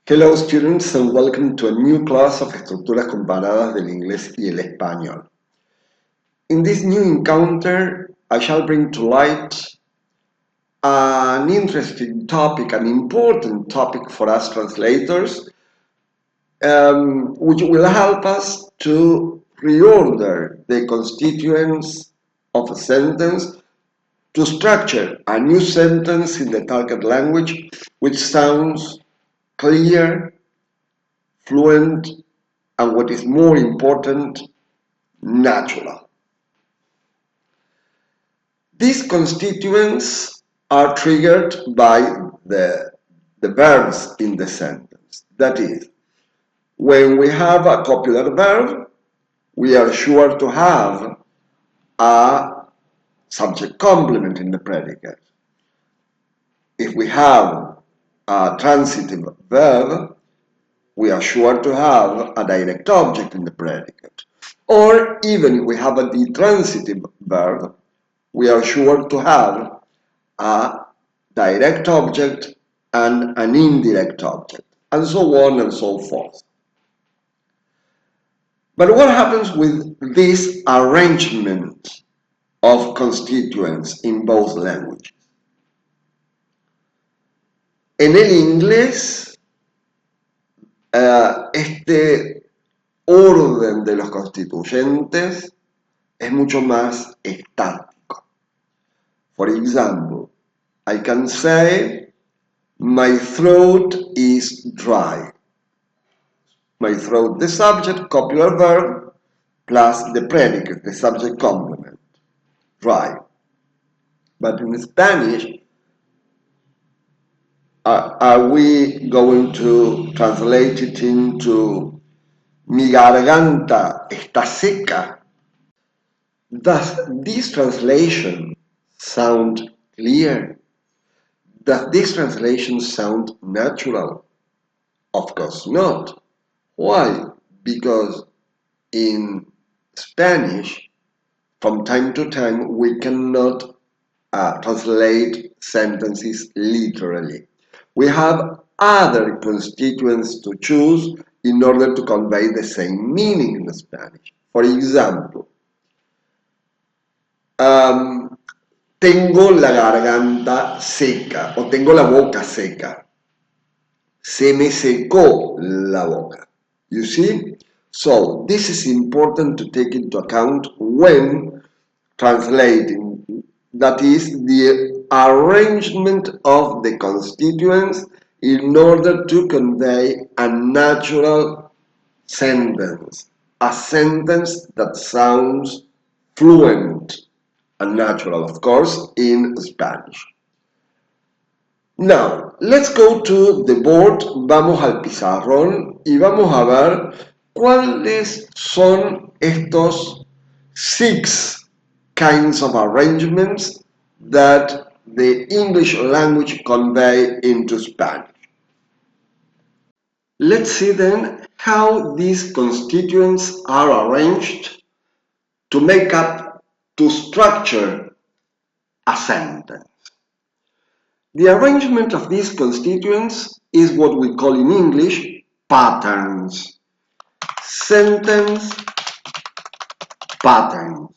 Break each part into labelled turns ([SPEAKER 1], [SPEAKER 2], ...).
[SPEAKER 1] Hello students and welcome to a new class of estructuras comparadas del inglés y el español. In this new encounter, I shall bring to light an interesting topic, an important topic for us translators, which will help us to reorder the constituents of a sentence to structure a new sentence in the target language which sounds clear, fluent, and what is more important, natural. These constituents are triggered by the verbs in the sentence. That is, when we have a copular verb, we are sure to have a subject complement in the predicate. If we have a transitive verb, we are sure to have a direct object in the predicate. Or even if we have a detransitive verb, we are sure to have a direct object and an indirect object, and so on and so forth. But what happens with this arrangement of constituents in both languages? En el inglés, este orden de los constituyentes es mucho más estático. For example, I can say, my throat is dry. My throat, the subject, copular verb, plus the predicate, the subject complement, dry. But in Spanish, are we going to translate it into mi garganta está seca? Does this translation sound clear? Does this translation sound natural? Of course not. Why? Because in Spanish, from time to time, we cannot translate sentences literally. We have other constituents to choose in order to convey the same meaning in Spanish. For example, tengo la garganta seca o tengo la boca seca. Se me secó la boca. You see? So this is important to take into account when translating. That is the arrangement of the constituents in order to convey a natural sentence, a sentence that sounds fluent and natural, of course, in Spanish. Now, let's go to the board, vamos al pizarrón y vamos a ver cuáles son estos 6 kinds of arrangements that the English language convey into Spanish. Let's see then how these constituents are arranged to make up, to structure a sentence. The arrangement of these constituents is what we call in English patterns. Sentence patterns.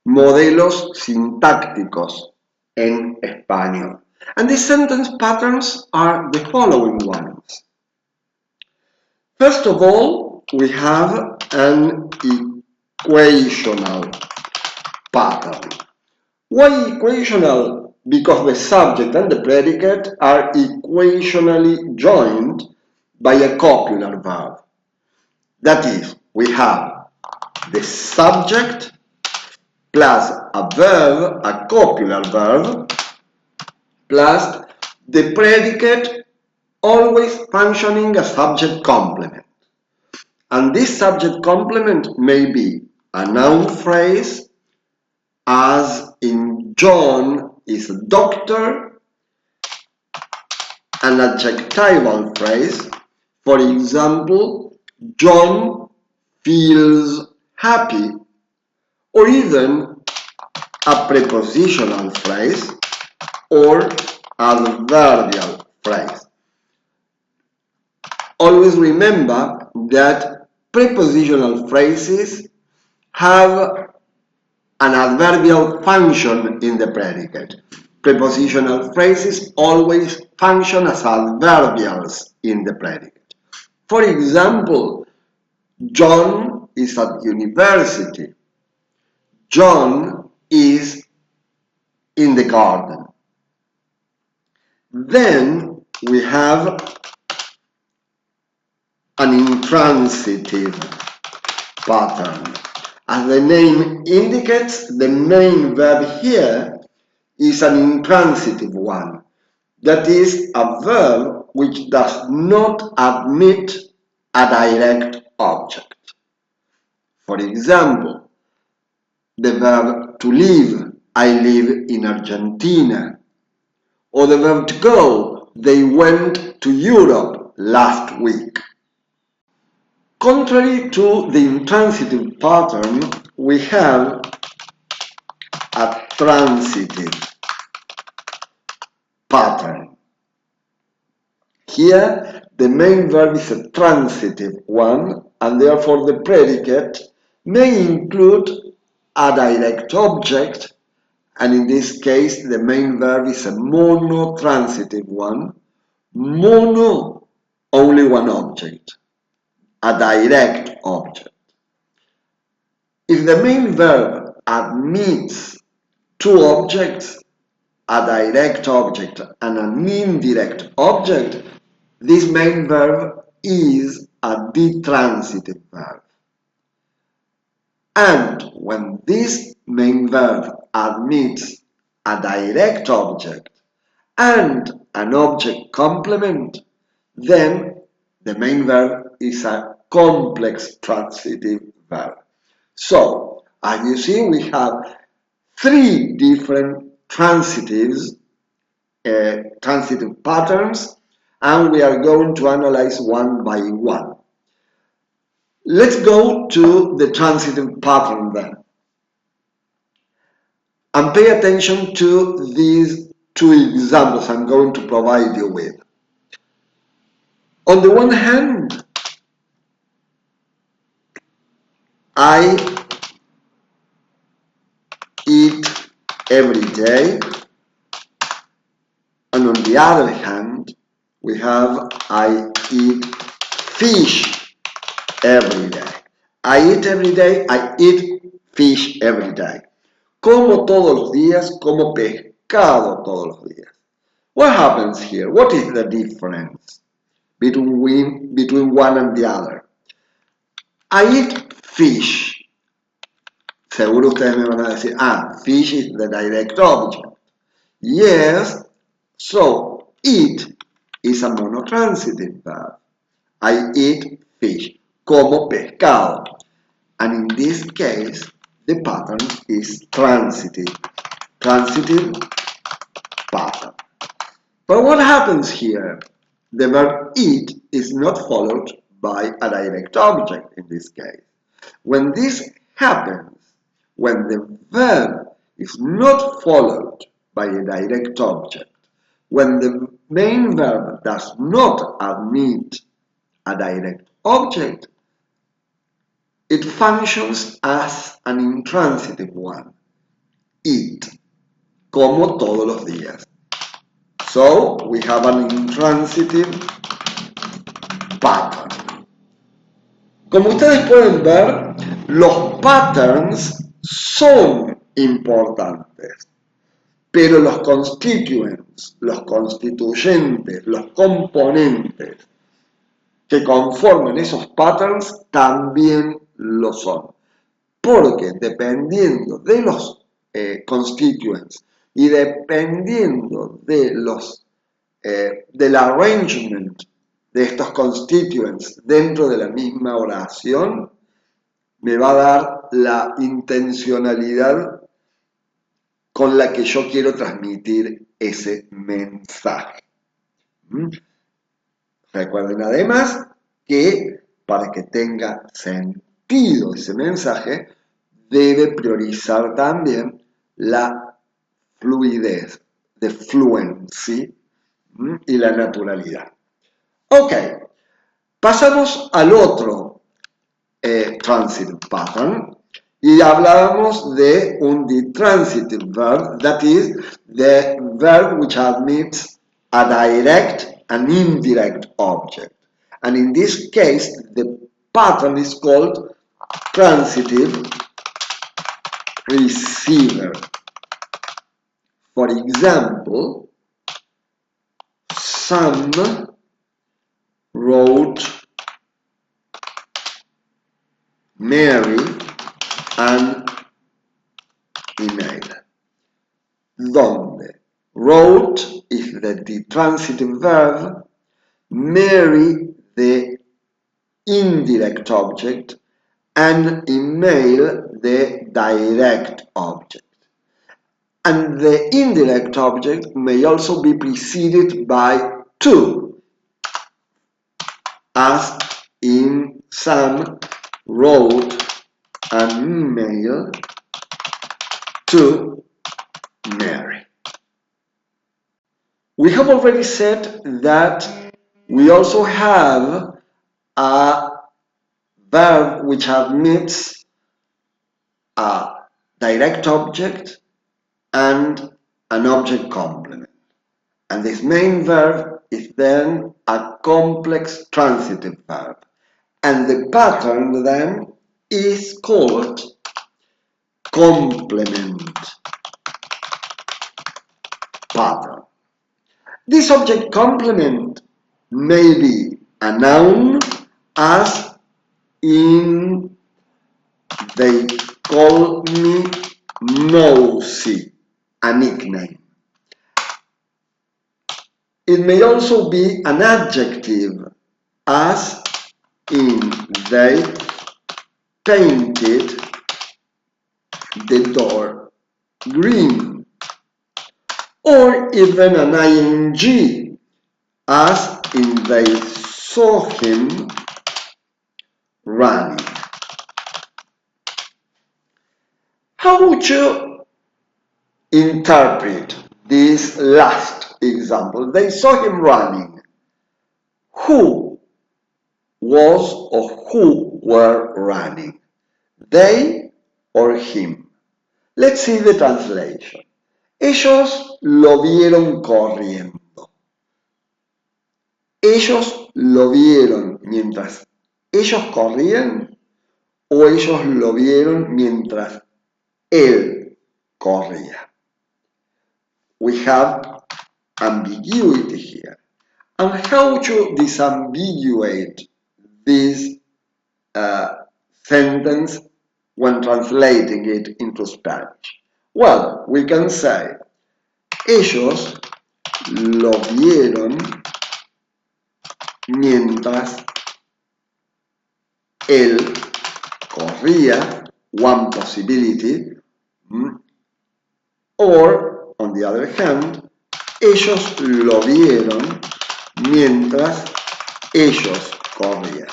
[SPEAKER 1] Modelos sintácticos en español. And these sentence patterns are the following ones. First of all, we have an equational pattern. Why equational? Because the subject and the predicate are equationally joined by a copular verb. That is, we have the subject plus a verb, a copular verb, plus the predicate always functioning as subject complement. And this subject complement may be a noun phrase, as in John is a doctor, an adjectival phrase, for example, John feels happy, or even a prepositional phrase or adverbial phrase. always remember that prepositional phrases have an adverbial function in the predicate. Prepositional phrases always function as adverbials in the predicate. For example, John is at university. John is in the garden. Then we have an intransitive pattern. As the name indicates, the main verb here is an intransitive one. That is a verb which does not admit a direct object. For example, the verb to live, I live in Argentina. Or the verb to go, they went to Europe last week. Contrary to the intransitive pattern, we have a transitive pattern. Here, the main verb is a transitive one, and therefore the predicate may include a direct object, and in this case, the main verb is a monotransitive one. Mono, only one object, a direct object. If the main verb admits two objects, a direct object and an indirect object, this main verb is a detransitive verb. And when this main verb admits a direct object and an object complement, then the main verb is a complex transitive verb. So, as you see, we have three different transitive patterns, and we are going to analyze one by one. Let's go to the transitive pattern then. And pay attention to these two examples I'm going to provide you with. On the one hand, I eat every day, and on the other hand, we have I eat fish every day. I eat every day, I eat fish every day. Como todos los días, como pescado todos los días. What happens here? What is the difference between one and the other? I eat fish. Seguro ustedes me van a decir, fish is the direct object. Yes, so eat is a monotransitive verb. I eat fish, como pescado. And in this case, the pattern is transitive pattern. But what happens here? The verb eat is not followed by a direct object in this case. When this happens, when the verb is not followed by a direct object, when the main verb does not admit a direct object, it functions as an intransitive one. Eat, como todos los días. So, we have an intransitive pattern. Como ustedes pueden ver, los patterns son importantes, pero los constituents, los constituyentes, los componentes que conforman esos patterns también lo son. Porque dependiendo de los constituents y dependiendo de del arrangement de estos constituents dentro de la misma oración, me va a dar la intencionalidad con la que yo quiero transmitir ese mensaje. Recuerden además que para que tenga sentido ese mensaje, debe priorizar también la fluidez, the fluency y la naturalidad. Ok, Pasamos al otro transitive pattern y hablábamos de un detransitive verb, that is, the verb which admits a direct and indirect object. And in this case, the pattern is called transitive receiver. For example, Sam wrote Mary an email. Donde wrote is the detransitive verb, Mary the indirect object, and email the direct object. And the indirect object may also be preceded by to, as in Sam wrote an email to Mary. We have already said that we also have a verb which admits a direct object and an object complement. And this main verb is then a complex transitive verb. And the pattern then is called complement pattern. This object complement may be a noun, as in they call me Nosy, a nickname. It may also be an adjective, as in they painted the door green, or even an ing, as in they saw him running. How would you interpret this last example? They saw him running. Who was or who were running? They or him? Let's see the translation. Ellos lo vieron corriendo. Ellos lo vieron mientras ellos corrían, o ellos lo vieron mientras él corría. We have ambiguity here. And how to disambiguate this sentence when translating it into Spanish? Well, we can say, ellos lo vieron mientras él corría, one possibility, or, on the other hand, ellos lo vieron mientras ellos corrían.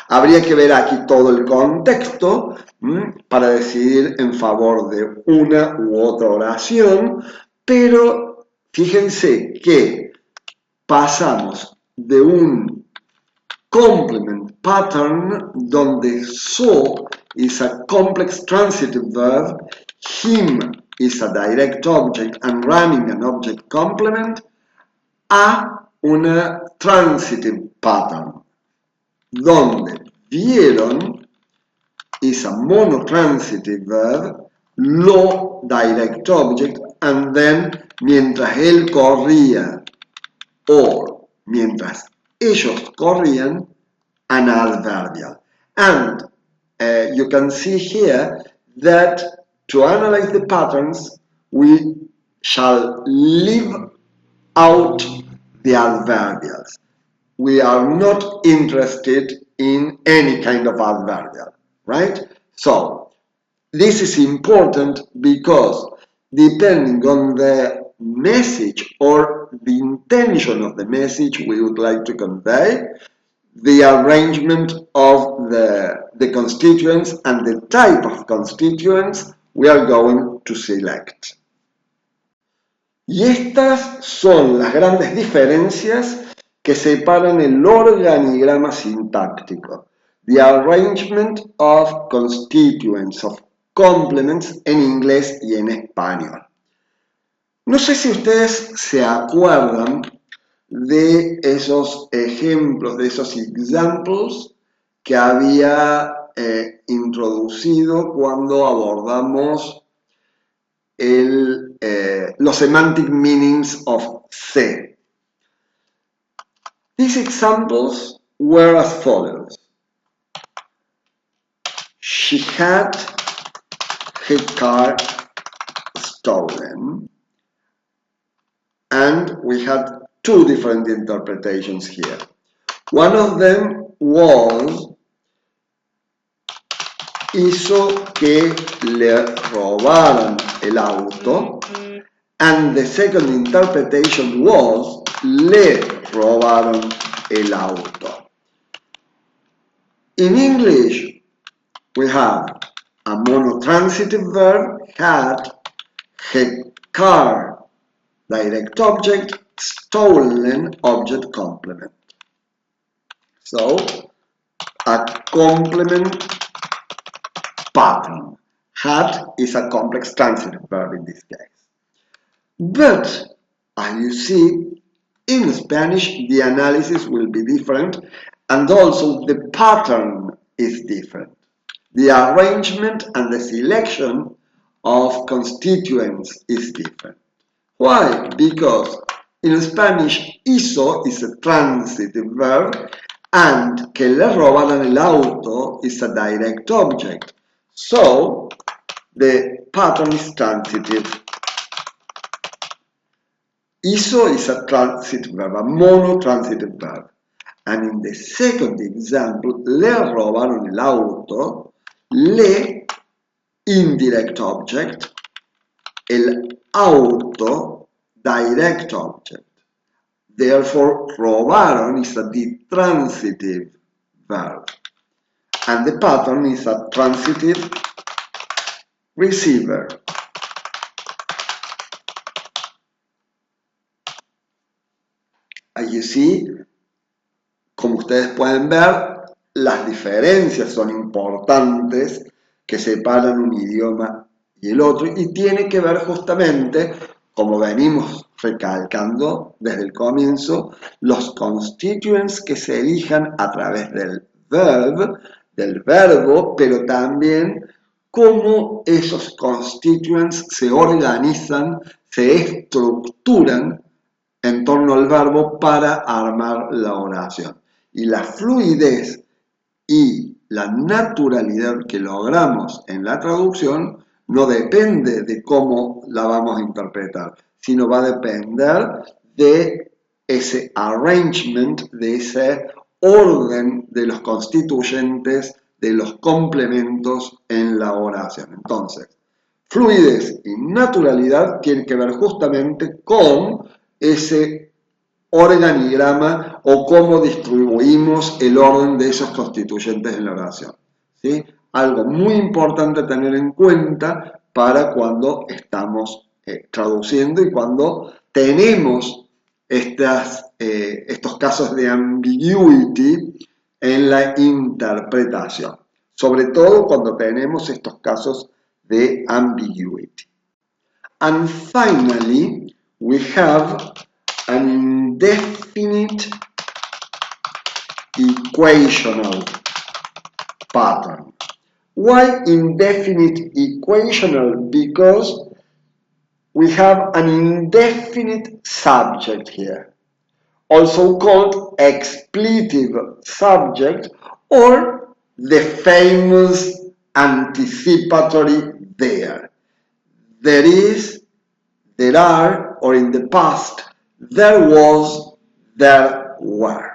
[SPEAKER 1] Habría que ver aquí todo el contexto para decidir en favor de una u otra oración, pero fíjense que pasamos de un complement pattern donde so is a complex transitive verb, him is a direct object, and running an object complement, a una transitive pattern donde vieron is a monotransitive verb, lo direct object, and then mientras él corría o mientras ellos corrían, an adverbial. And you can see here that to analyze the patterns, we shall leave out the adverbials. We are not interested in any kind of adverbial, right? So, this is important because depending on the message or the intention of the message we would like to convey, the arrangement of the constituents and the type of constituents we are going to select. Y estas son las grandes diferencias que separan el organigrama sintáctico. The arrangement of constituents, of complements en inglés y en español. No sé si ustedes se acuerdan de esos ejemplos, de esos examples que había introducido cuando abordamos los semantic meanings of C. These examples were as follows. She had her car stolen, and we had two different interpretations here. One of them was hizo que le robaran el auto, and the second interpretation was le robaron el auto. In English, we have a monotransitive verb, had, her car, direct object, stolen, object complement. So, a complement pattern. Had is a complex transitive verb in this case. But, as you see, in Spanish, the analysis will be different, and also the pattern is different. The arrangement and the selection of constituents is different. Why? Because in Spanish, hizo is a transitive verb, and que le robaran el auto is a direct object. So, the pattern is transitive. Hizo is a transitive verb, a monotransitive verb. And in the second example, le robaron el auto, le, indirect object, el auto, direct object. Therefore, robaron is a transitive verb. And the pattern is a transitive receiver. As you see, como ustedes pueden ver, las diferencias son importantes que separan un idioma y el otro, y tiene que ver justamente, como venimos recalcando desde el comienzo, los constituents que se elijan a través del verbo, pero también cómo esos constituents se organizan, se estructuran en torno al verbo para armar la oración. Y la fluidez y la naturalidad que logramos en la traducción no depende de cómo la vamos a interpretar, sino va a depender de ese arrangement, de ese orden de los constituyentes, de los complementos en la oración. Entonces, fluidez y naturalidad tienen que ver justamente con ese organigrama o cómo distribuimos el orden de esos constituyentes en la oración. ¿Sí? Algo muy importante a tener en cuenta para cuando estamos traduciendo y cuando tenemos estos casos de ambiguity en la interpretación. Sobre todo cuando tenemos estos casos de ambiguity. And finally, we have an indefinite equational pattern. Why indefinite equational? Because we have an indefinite subject here, also called expletive subject, or the famous anticipatory there. There is, there are, or in the past, there was, there were.